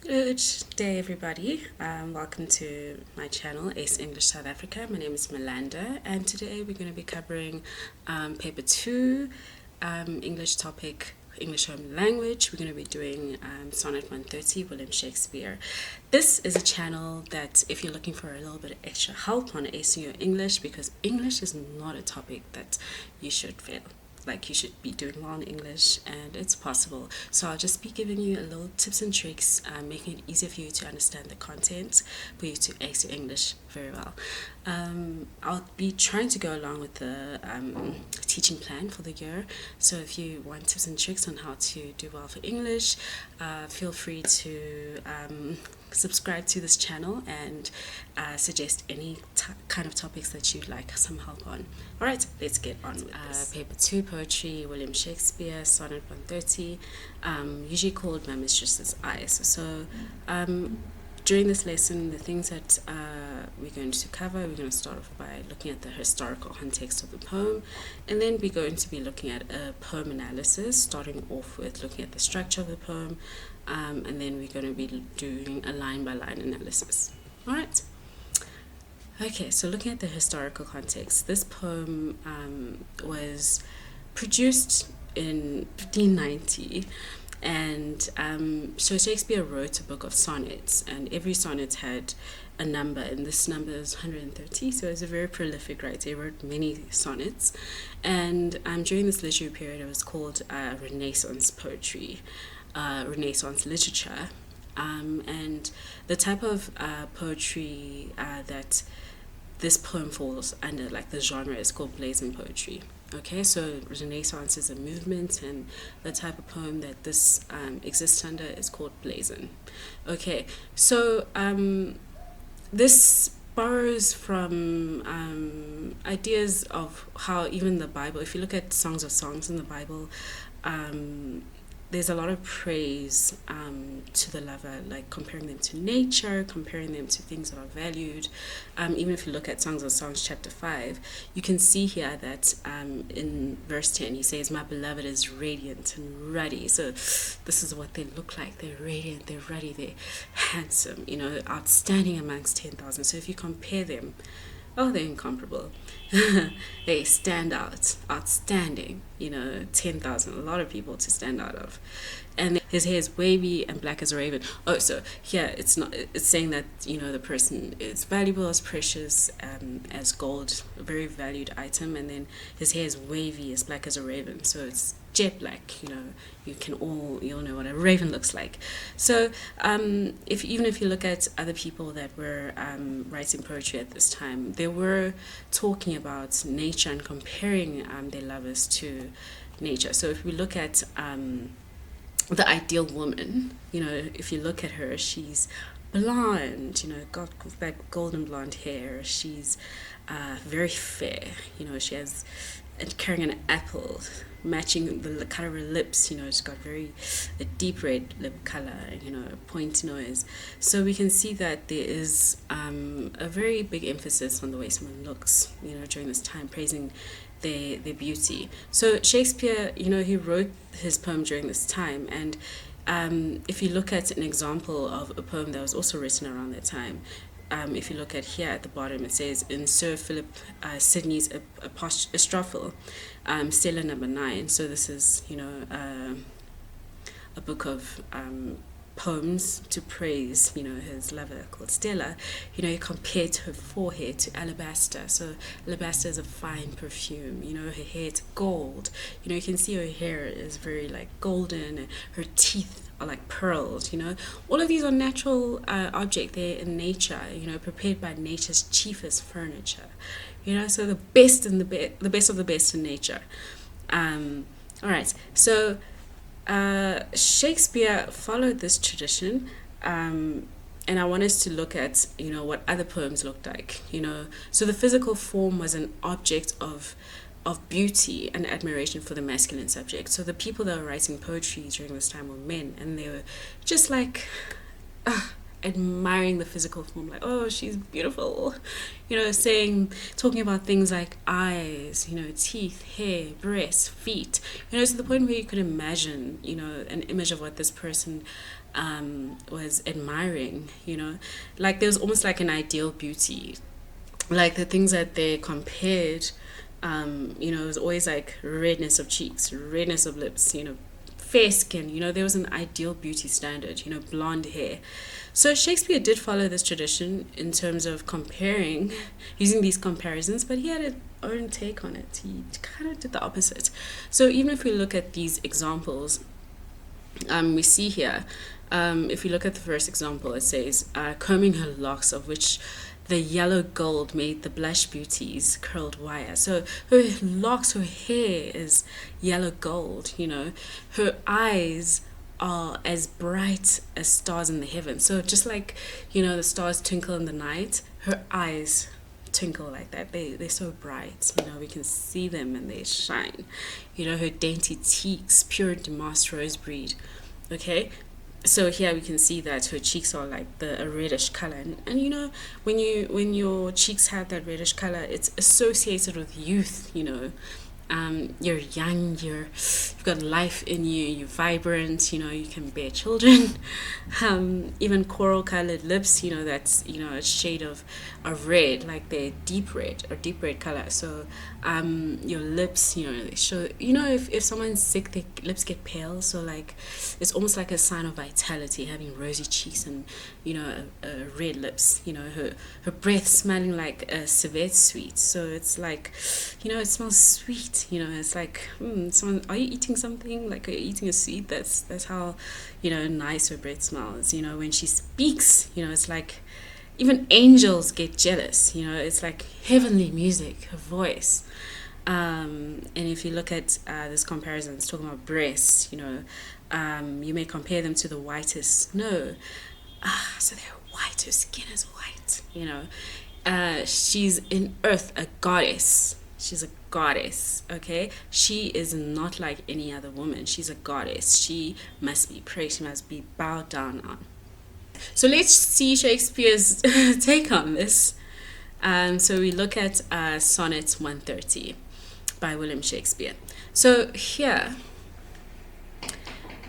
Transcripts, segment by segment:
Good day, everybody. Welcome to my channel, Ace English South Africa. My name is Melanda, and today we're going to be covering paper 2, English topic, English home language. We're going to be doing Sonnet 130, William Shakespeare. This is a channel that if you're looking for a little bit of extra help on acing your English, because English is not a topic that you should fail. Like, you should be doing well in English, and it's possible. So I'll just be giving you a little tips and tricks, making it easier for you to understand the content, for you to ace your English very well. I'll be trying to go along with the teaching plan for the year. So if you want tips and tricks on how to do well for English, feel free to subscribe to this channel and suggest any kind of topics that you'd like some help on. Alright, let's get on with this. Paper 2, Poetry, William Shakespeare, Sonnet 130, usually called My Mistress's Eyes. So during this lesson, the things that we're going to cover, we're going to start off by looking at the historical context of the poem, and then we're going to be looking at a poem analysis, starting off with looking at the structure of the poem, and then we're going to be doing a line-by-line analysis. Alright? Okay, so looking at the historical context, this poem was produced in 1590, and so Shakespeare wrote a book of sonnets, and every sonnet had a number, and this number is 130, so it's a very prolific writer. He wrote many sonnets, and during this literary period it was called Renaissance poetry, Renaissance literature, and the type of poetry that this poem falls under, like the genre, is called blazon poetry. Okay, so Renaissance is a movement, and the type of poem that this exists under is called blazon. Okay, so this borrows from ideas of how even the Bible, if you look at Songs of Songs in the Bible, there's a lot of praise to the lover, like comparing them to nature, comparing them to things that are valued. Even if you look at Songs of Songs chapter 5, you can see here that in verse 10 he says, "My beloved is radiant and ruddy." So this is what they look like. They're radiant, they're ruddy, they're handsome, outstanding amongst 10,000. So if you compare them, oh, they're incomparable. They stand out, outstanding, 10,000, a lot of people to stand out of. And his hair is wavy and black as a raven. Oh, so here it's saying that, the person is valuable, as precious, as gold, a very valued item. And then his hair is wavy, as black as a raven. So it's jet black, you'll know what a raven looks like. So if you look at other people that were writing poetry at this time, they were talking about nature and comparing their lovers to nature. So if we look at the ideal woman, if you look at her, she's blonde, got that golden blonde hair. She's very fair, she has, and carrying an apple, matching the color of her lips. She's got a deep red lip color, pointy nose. So we can see that there is a very big emphasis on the way someone looks, during this time, praising their beauty. So Shakespeare, he wrote his poem during this time, and if you look at an example of a poem that was also written around that time, if you look at here at the bottom, it says, in Sir Philip Sidney's Astrophel, Stella number 9. So this is, a book of poems to praise, his lover called Stella. He compared her forehead to alabaster. So alabaster is a fine perfume. Her hair is gold. You can see her hair is very like golden, and her teeth are like pearls. All of these are natural objects. They're in nature, prepared by nature's chiefest furniture. So the best and the best of the best in nature. All right, so Shakespeare followed this tradition, and I want us to look at what other poems looked like. So the physical form was an object of beauty and admiration for the masculine subject. So the people that were writing poetry during this time were men, and they were just like admiring the physical form, like, oh, she's beautiful, talking about things like eyes, teeth, hair, breasts, feet, to the point where you could imagine, an image of what this person was admiring, like there was almost like an ideal beauty, like the things that they compared. It was always like redness of cheeks, redness of lips, fair skin, there was an ideal beauty standard, blonde hair. So Shakespeare did follow this tradition in terms of comparing, using these comparisons, but he had his own take on it. He kind of did the opposite. So even if we look at these examples, we see here, if we look at the first example, it says, combing her locks, of which the yellow gold made the blush beauties curled wire. So her locks, her hair is yellow gold, her eyes are as bright as stars in the heavens. So just like, the stars twinkle in the night, her eyes twinkle like that. They're so bright, we can see them and they shine. Her dainty cheeks, pure damask rose breed. Okay, so here we can see that her cheeks are like a reddish color, and when your cheeks have that reddish color, it's associated with youth. You're young, you've got life in you, you're vibrant, you can bear children. Even coral colored lips, that's a shade of red, like they're deep red or deep red color. So your lips, they show, if someone's sick, their lips get pale, so like it's almost like a sign of vitality, having rosy cheeks and red lips. Her breath smelling like a civet sweet, so it's like it smells sweet. It's like someone, are you eating something, like, are you eating a sweet? That's how nice her breath smells. When she speaks, it's like even angels get jealous. It's like heavenly music, her voice. And if you look at this comparison, it's talking about breasts. You may compare them to the whitest snow. So they're white, her skin is white. She's in earth a goddess. She's a goddess, okay? She is not like any other woman. She's a goddess. She must be praised. She must be bowed down on. So let's see Shakespeare's take on this. So we look at Sonnet 130 by William Shakespeare. So here,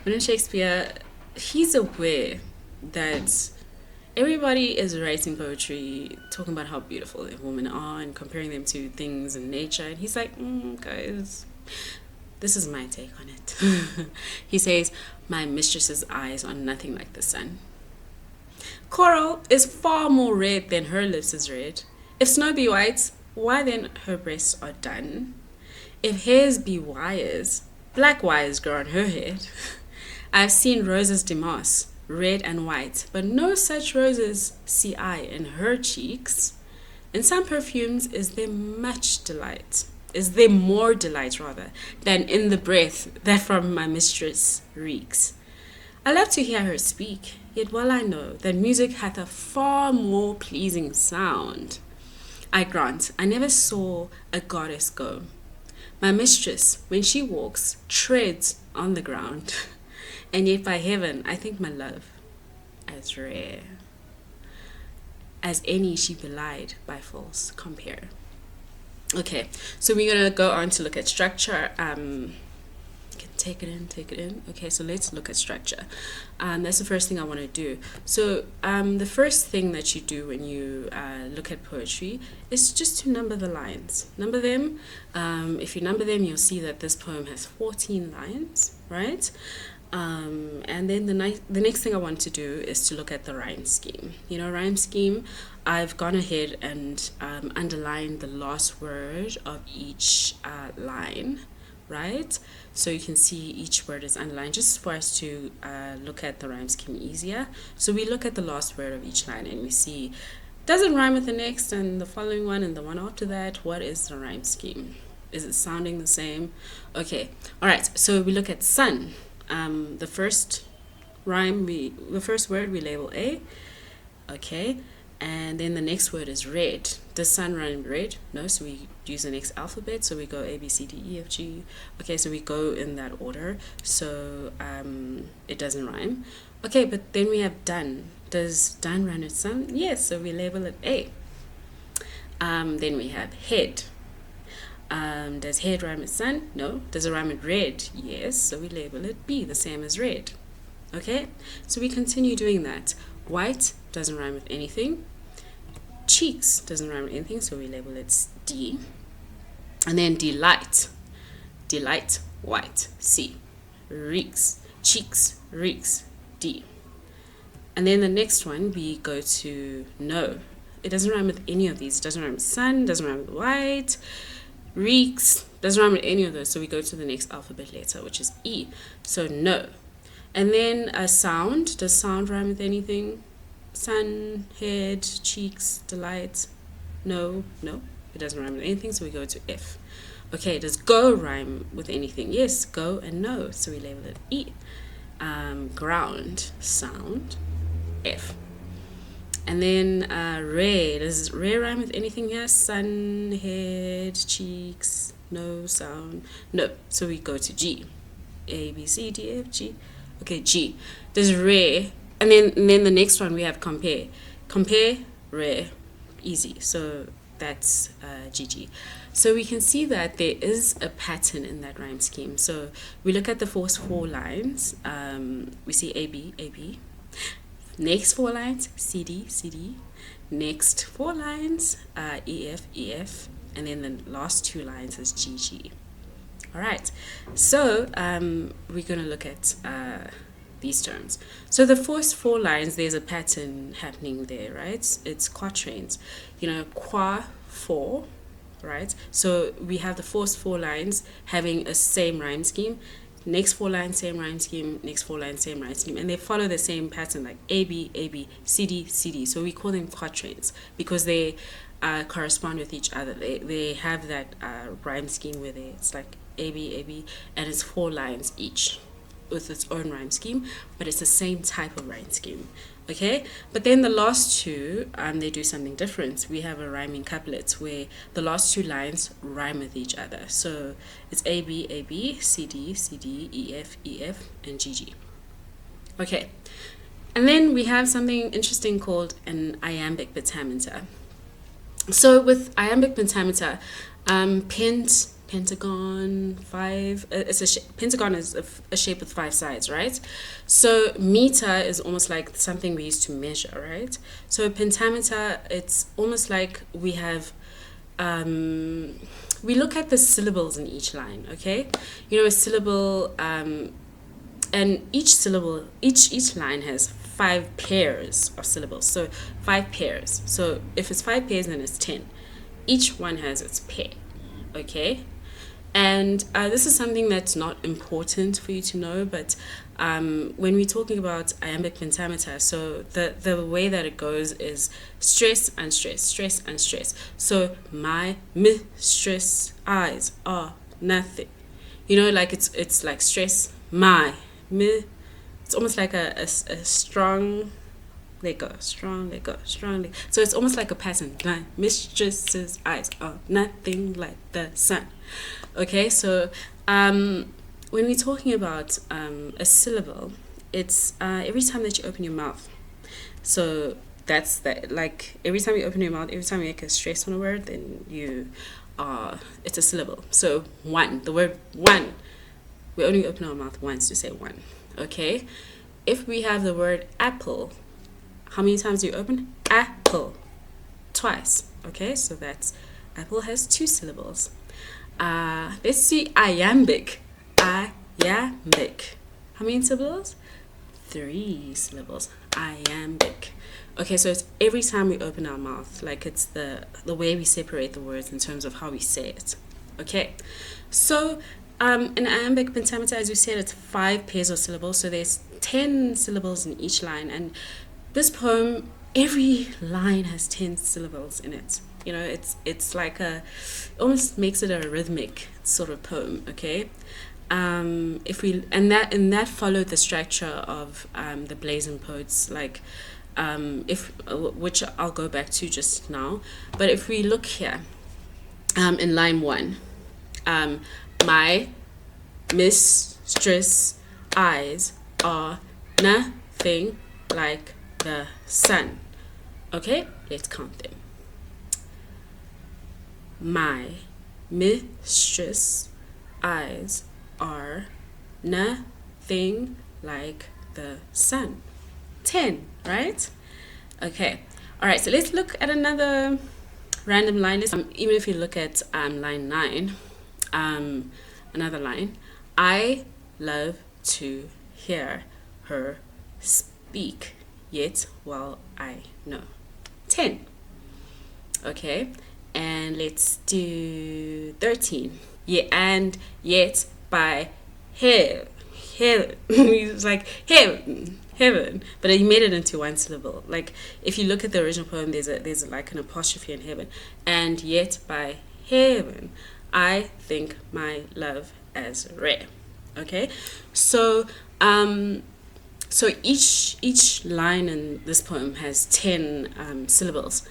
William Shakespeare, he's aware that everybody is writing poetry, talking about how beautiful the women are and comparing them to things in nature. And he's like, guys, this is my take on it. He says, my mistress's eyes are nothing like the sun. Coral is far more red than her lips is red. If snow be white, why then her breasts are dun? If hairs be wires, black wires grow on her head. I've seen roses damask, red and white, but no such roses see I in her cheeks. In some perfumes is there more delight rather, than in the breath that from my mistress reeks. I love to hear her speak, yet well I know that music hath a far more pleasing sound. I grant, I never saw a goddess go. My mistress, when she walks, treads on the ground. And yet by heaven, I think my love as rare as any she belied by false compare. Okay, so we're gonna go on to look at structure. Take it in. Okay, so let's look at structure. That's the first thing I want to do. So the first thing that you do when you look at poetry is just to number the lines. Number them. If you number them, you'll see that this poem has 14 lines, right? And then the next thing I want to do is to look at the rhyme scheme. Rhyme scheme, I've gone ahead and underlined the last word of each line, right? So you can see each word is underlined just for us to look at the rhyme scheme easier. So we look at the last word of each line and we see, does it rhyme with the next and the following one and the one after that? What is the rhyme scheme? Is it sounding the same? Okay, all right, so we look at sun. The first word we label A, okay, and then the next word is red. Does sun rhyme with red? No, so we use the next alphabet. So we go A, B, C, D, E, F, G. Okay, so we go in that order. So it doesn't rhyme. Okay, but then we have done. Does done rhyme with sun? Yes, so we label it A. Then we have head. Does head rhyme with sun? No. Does it rhyme with red? Yes, so we label it B, the same as red. Okay, so we continue doing that. White doesn't rhyme with anything. Cheeks doesn't rhyme with anything, so we label it D. And then delight, white, C. Reeks, cheeks, reeks, D. And then the next one, we go to no. It doesn't rhyme with any of these. It doesn't rhyme with sun, doesn't rhyme with white. Reeks doesn't rhyme with any of those, so we go to the next alphabet letter, which is E. So no. And then a sound. Does sound rhyme with anything? Sun, head, cheeks, delight. No. It doesn't rhyme with anything, so we go to F. Okay, does go rhyme with anything? Yes, go and no, so we label it E. Ground, sound, F. And then ray. Does ray rhyme with anything here? Sun, head, cheeks, no, sound, no. So we go to G. A, B, C, D, F, G. Okay, G. Does ray, and then the next one we have compare. Compare, ray, easy. So that's GG. So we can see that there is a pattern in that rhyme scheme. So we look at the first 4 lines. We see A, B, A, B. Next 4 lines, C, D, C, D. Next 4 lines, E, F, E, F. And then the last 2 lines is G, G. All right. So we're going to look at these terms. So the first 4 lines, there's a pattern happening there, right? It's quatrains. Qua, 4, right? So we have the first 4 lines having a same rhyme scheme. Next 4 lines, same rhyme scheme. Next 4 lines, same rhyme scheme. And they follow the same pattern, like A, B, A, B, C, D, C, D. So we call them quatrains because they correspond with each other. They have that rhyme scheme where it's like A, B, and it's 4 lines each with its own rhyme scheme, but it's the same type of rhyme scheme. Okay, but then the last 2, they do something different. We have a rhyming couplet where the last 2 lines rhyme with each other. So it's A, B, C, D, C, D, E, F, and G, G. Okay, and then we have something interesting called an iambic pentameter. So with iambic pentameter, pentagon, 5, pentagon is a shape with 5 sides, right? So meter is almost like something we use to measure, right? So pentameter, it's almost like we have we look at the syllables in each line. Okay, a syllable, and each syllable, each line has 5 pairs of syllables. So 5 pairs. So if it's 5 pairs, then it's 10. Each one has its pair. Okay, and this is something that's not important for you to know, but when we're talking about iambic pentameter, so the way that it goes is stress, unstress, stress, unstress. So my mistress eyes are nothing. Like it's like stress, my mi. It's almost like a strong. Let go, strong, let go, strongly. So it's almost like a pattern. My mistress's eyes are nothing like the sun. Okay, so when we're talking about a syllable, it's every time that you open your mouth. So that's that. Like every time you open your mouth, every time you make a stress on a word, then it's a syllable. So one, the word one, we only open our mouth once to say one. Okay, if we have the word apple, how many times do you open? Apple. Twice. Okay, so that's apple has 2 syllables. Let's see iambic. Iambic. How many syllables? 3 syllables. Iambic. Okay, so it's every time we open our mouth, like it's the way we separate the words in terms of how we say it. Okay, so an iambic pentameter, as we said, it's 5 pairs of syllables. So there's 10 syllables in each line, and this poem, every line has 10 syllables in it. It's like almost makes it a rhythmic sort of poem. Okay, that followed the structure of the blazon poets, like which I'll go back to just now. But if we look here, in line 1, my mistress' eyes are nothing like the sun. Okay, let's count them. My mistress' eyes are nothing like the sun. 10, right? Okay. All right, so let's look at another random line. Even if you look at line 9, another line. I love to hear her speak, yet well I know. 10. Okay, and let's do 13. Yeah, and yet by heaven. It's like heaven, but he made it into one syllable. Like if you look at the original poem, there's like an apostrophe in heaven. And yet by heaven, I think my love as rare. Okay, so so each line in this poem has 10 syllables.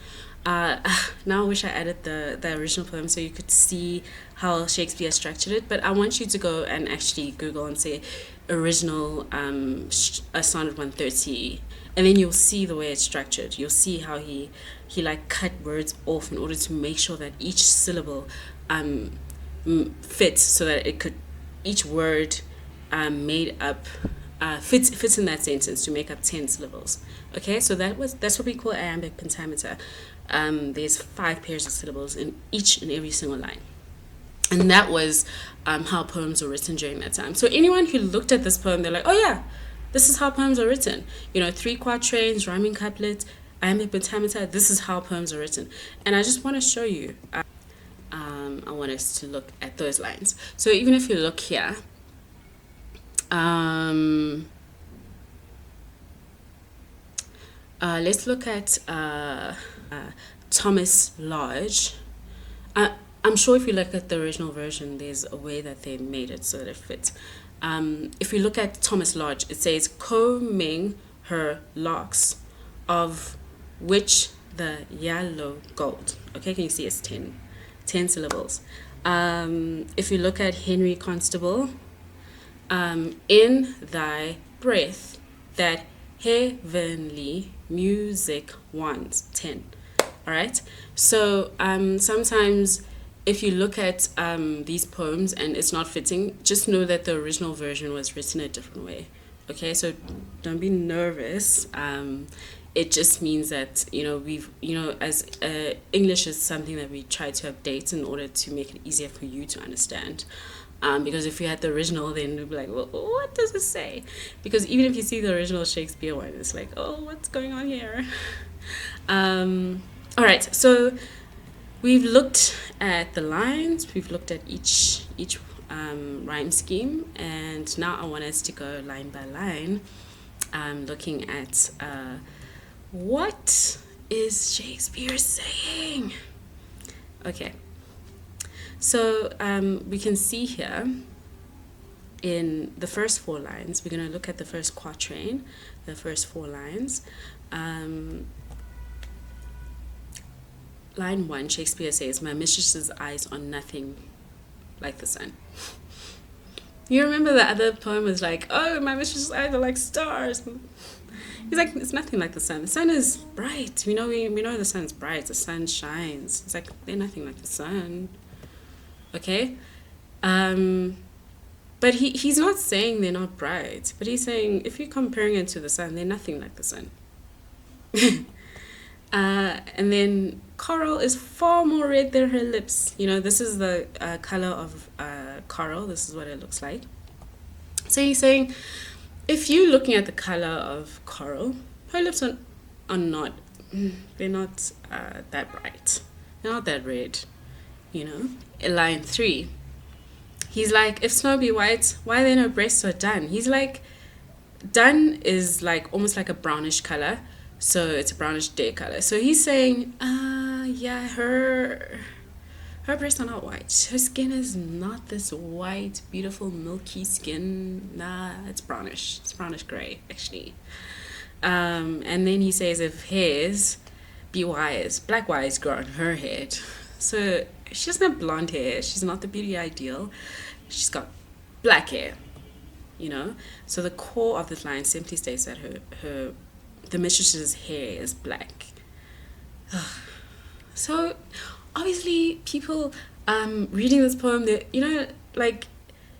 Now I wish I added the original poem so you could see how Shakespeare structured it, but I want you to go and actually Google and say original sonnet 130, and then you'll see the way it's structured. You'll see how he like cut words off in order to make sure that each syllable fits, so that it could, each word made up fits in that sentence to make up 10 syllables. Okay, so that's what we call iambic pentameter. There's 5 pairs of syllables in each and every single line, and that was how poems were written during that time. So anyone who looked at this poem, they're like, oh yeah, this is how poems are written. 3 quatrains, rhyming couplet, iambic pentameter. This is how poems are written, and I just want to show you. I want us to look at those lines. So even if you look here, let's look at Thomas Lodge. I'm sure if you look at the original version, there's a way that they made it so that it fits. If you look at Thomas Lodge, it says combing her locks, of which the yellow gold. Okay, can you see it's 10 syllables. If you look at Henry Constable, in thy breath that heavenly music wants, 10. All right, so sometimes if you look at these poems and it's not fitting, just know that the original version was written a different way. Okay, so don't be nervous. It just means that as English is something that we try to update in order to make it easier for you to understand. Because if you had the original, then we'd be like, well, what does it say? Because even if you see the original Shakespeare one, it's like, oh, what's going on here? All right, so we've looked at the lines, we've looked at each rhyme scheme, and now I want us to go line by line, looking at what is Shakespeare saying? Okay. So we can see here in the first 4 lines, we're going to look at the first quatrain, the first 4 lines. Line 1, Shakespeare says, my mistress's eyes are nothing like the sun. You remember the other poem was like, oh, my mistress's eyes are like stars. He's like, it's nothing like the sun. The sun is bright. We know the sun's bright. The sun shines. It's like, they're nothing like the sun. Okay, but he's not saying they're not bright, but he's saying if you're comparing it to the sun, they're nothing like the sun. And then coral is far more red than her lips. This is the color of coral. This is what it looks like. So he's saying if you're looking at the color of coral, her lips are not, they're not that bright. They're not that red. In line 3, he's like, if snow be white, why then her breasts are dun? He's like, dun is like almost like a brownish color, so it's a brownish day color. So he's saying, yeah, her breasts are not white. Her skin is not this white, beautiful, milky skin. Nah, it's brownish. It's brownish gray, actually. And then he says, if hairs be wires, black wires grow on her head. So she doesn't have blonde hair. She's not the beauty ideal. She's got black hair, you know. So the core of this line simply states that the mistress's hair is black. So obviously people reading this poem, that like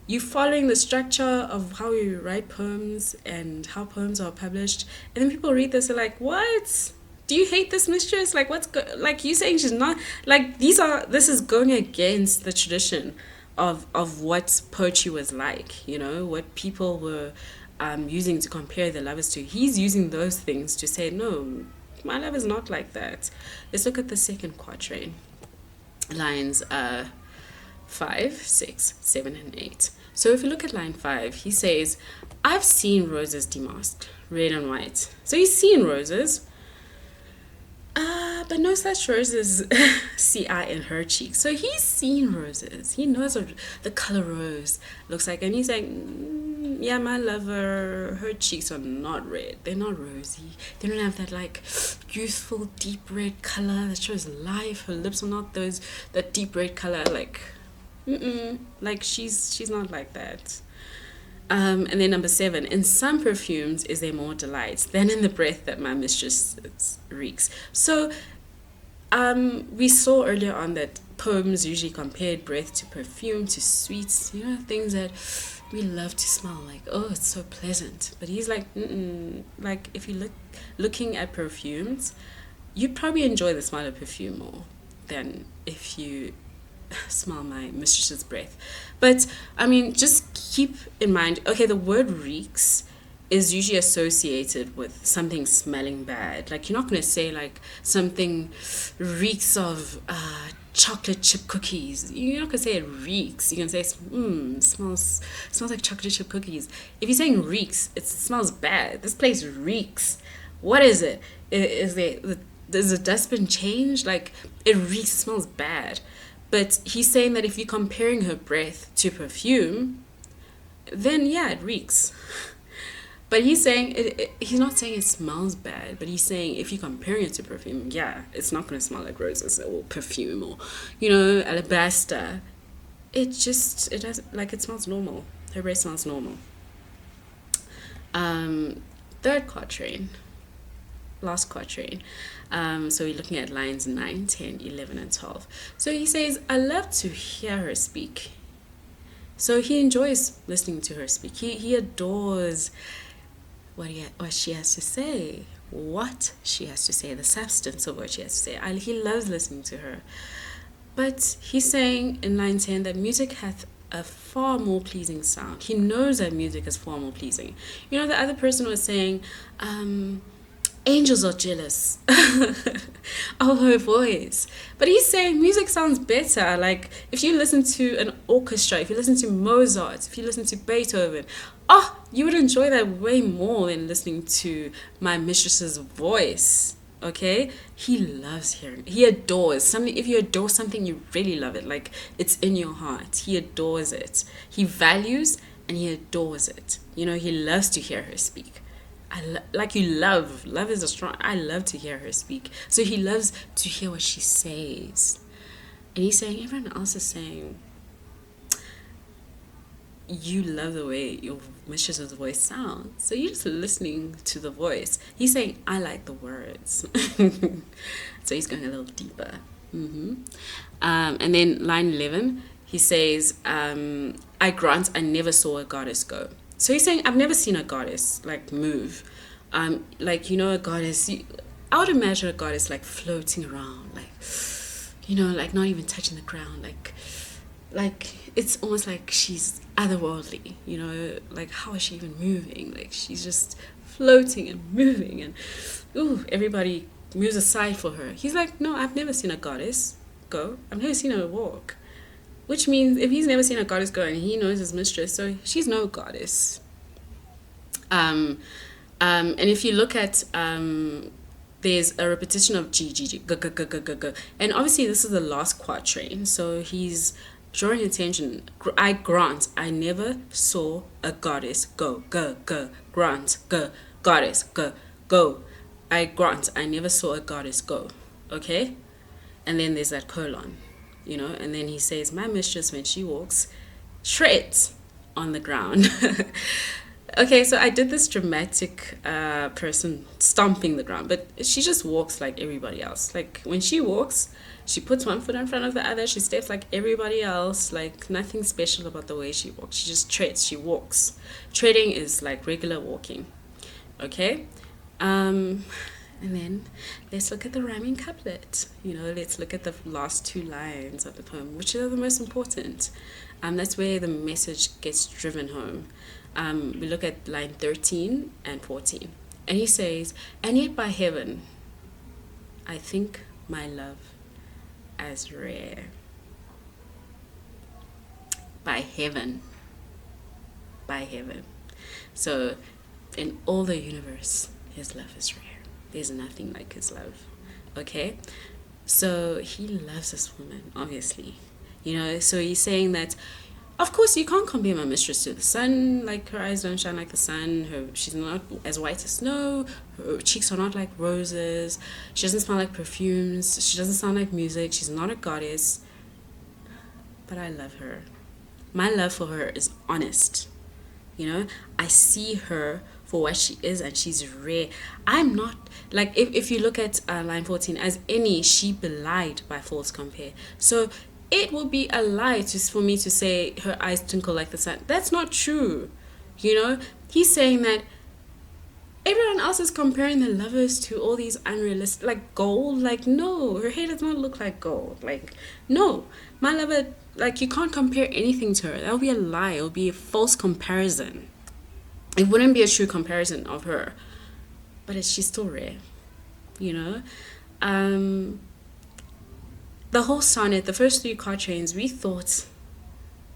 you following the structure of how you write poems and how poems are published, and then people read this and like, what? Do you hate this mistress? Like, like you saying she's not, like, this is going against the tradition of what poetry was like, what people were using to compare their lovers to. He's using those things to say, no, my love is not like that. Let's look at the second quatrain, lines 5, 6, 7, and 8. So if you look at line 5, he says, I've seen roses damasked, red and white. So he's seen roses, but no such roses see I in her cheeks. So he's seen roses. He knows what the color rose looks like. And he's like, yeah, my lover, her cheeks are not red. They're not rosy. They don't have that like youthful deep red color that shows life. Her lips are not that deep red color. Like, like she's not like that. And then number 7, in some perfumes is there more delight than in the breath that my mistress reeks. So we saw earlier on that poems usually compared breath to perfume, to sweets, things that we love to smell, like, oh, it's so pleasant. But he's like, like if you looking at perfumes, you'd probably enjoy the smell of perfume more than if you smell my mistress's breath. But I mean, just keep in mind, okay, the word reeks is usually associated with something smelling bad. Like, you're not going to say like something reeks of chocolate chip cookies. You're not going to say it reeks. You can say smells like chocolate chip cookies. If you're saying reeks, it smells bad. This place reeks. What is it? Does the dustbin change? Like, it reeks, it smells bad. But he's saying that if you're comparing her breath to perfume, then yeah, it reeks. But he's saying, he's not saying it smells bad, but he's saying if you're comparing it to perfume, yeah, it's not going to smell like roses or perfume or, alabaster. It does, like, it smells normal. Her breath smells normal. Third quatrain. Last quatrain. So we're looking at lines 9, 10, 11, and 12. So he says, I love to hear her speak. So he enjoys listening to her speak. He adores what she has to say, what she has to say, the substance of what she has to say. He loves listening to her. But he's saying in line 10 that music hath a far more pleasing sound. He knows that music is far more pleasing. The other person was saying, angels are jealous of her voice. But he's saying music sounds better. Like, if you listen to an orchestra, if you listen to Mozart, if you listen to Beethoven, you would enjoy that way more than listening to my mistress's voice. Okay? He loves hearing. He adores something. If you adore something, you really love it. Like, it's in your heart. He adores it. He values and he adores it. He loves to hear her speak. Love is a strong, I love to hear her speak. So he loves to hear what she says. And he's saying, everyone else is saying, you love the way your mistress's voice sounds. So you're just listening to the voice. He's saying, I like the words. So he's going a little deeper. And then line 11, he says, I grant I never saw a goddess go. So he's saying, I've never seen a goddess like move. A goddess, I would imagine a goddess like floating around, like not even touching the ground, like it's almost like she's otherworldly, like how is she even moving? Like, she's just floating and moving, and everybody moves aside for her. He's like, no, I've never seen a goddess go. I've never seen her walk. Which means if he's never seen a goddess go and he knows his mistress, so she's no goddess. And if you look at, there's a repetition of G, G, G, G, G, G, G, G, G. And obviously this is the last quatrain, so he's drawing attention. I grant, I never saw a goddess go, G, G, grant, G, goddess, G, go. I grant, I never saw a goddess go. Okay? And then there's that colon, you know, and then he says, my mistress, when she walks, treads on the ground. Okay, so I did this dramatic person stomping the ground, but she just walks like everybody else. Like when she walks, she puts one foot in front of the other, she steps like everybody else, like nothing special about the way she walks. She just treads, she walks. Treading is like regular walking. Okay? And then let's look at the rhyming couplet. You know, let's look at the last two lines of the poem, which are the most important. That's where the message gets driven home. We look at line 13 and 14. And he says, and yet by heaven, I think my love as rare. By heaven. By heaven. So in all the universe, his love is rare. There's nothing like his love. Okay? So he loves this woman, obviously. You know, so he's saying that, of course, you can't compare my mistress to the sun. Like, her eyes don't shine like the sun. She's not as white as snow. Her cheeks are not like roses. She doesn't smell like perfumes. She doesn't sound like music. She's not a goddess. But I love her. My love for her is honest. You know, I see her for what she is, and she's rare. I'm not, like, if you look at line 14, as any, she belied by false compare. So it will be a lie for me to say her eyes twinkle like the sun. That's not true. You know, he's saying that everyone else is comparing the lovers to all these unrealistic, like gold. Like, no, her hair does not look like gold. Like, no, my lover, like, you can't compare anything to her. That would be a lie. It would be a false comparison. It wouldn't be a true comparison of her. But she's still rare, you know. The whole sonnet, the first three quatrains, we thought,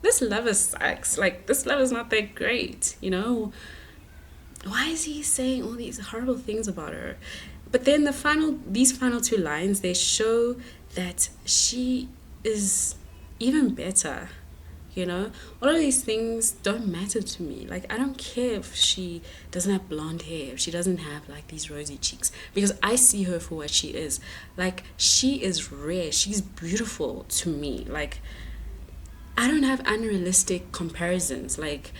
this lover sucks. Like, this lover's not that great, you know. Why is he saying all these horrible things about her? But then these final two lines, they show that she is even better. You know, all of these things don't matter to me. Like, I don't care if she doesn't have blonde hair, if she doesn't have like these rosy cheeks, because I see her for what she is. Like, she is rare. She's beautiful to me. Like, I don't have unrealistic comparisons. Like,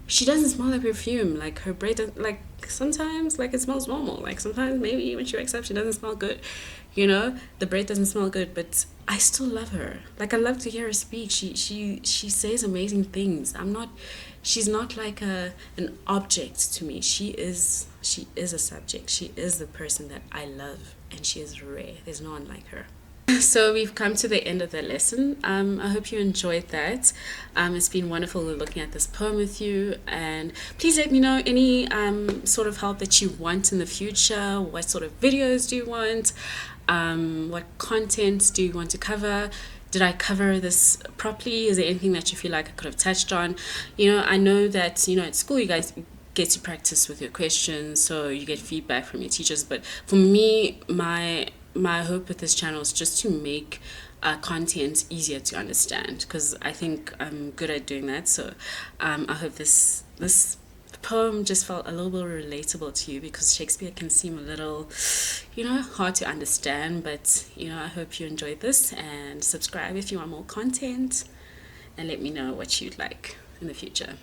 she doesn't smell like perfume. Like, her breath doesn't, like, sometimes like it smells normal. Like, sometimes maybe when she wakes up she doesn't smell good, you know, the breath doesn't smell good, but I still love her. Like, I love to hear her speak. She says amazing things. She's not like an object to me. She is a subject. She is the person that I love, and she is rare. There's no one like her. So we've come to the end of the lesson. I hope you enjoyed that. It's been wonderful looking at this poem with you, and please let me know any sort of help that you want in the future. What sort of videos do you want? What content do you want to cover? Did I cover this properly? Is there anything that you feel like I could have touched on? You know, I know that, you know, at school you guys get to practice with your questions, so you get feedback from your teachers, but for me, my hope with this channel is just to make content easier to understand, because I think I'm good at doing that. So I hope this poem just felt a little bit relatable to you, because Shakespeare can seem a little, you know, hard to understand. But, you know, I hope you enjoyed this, and subscribe if you want more content, and let me know what you'd like in the future.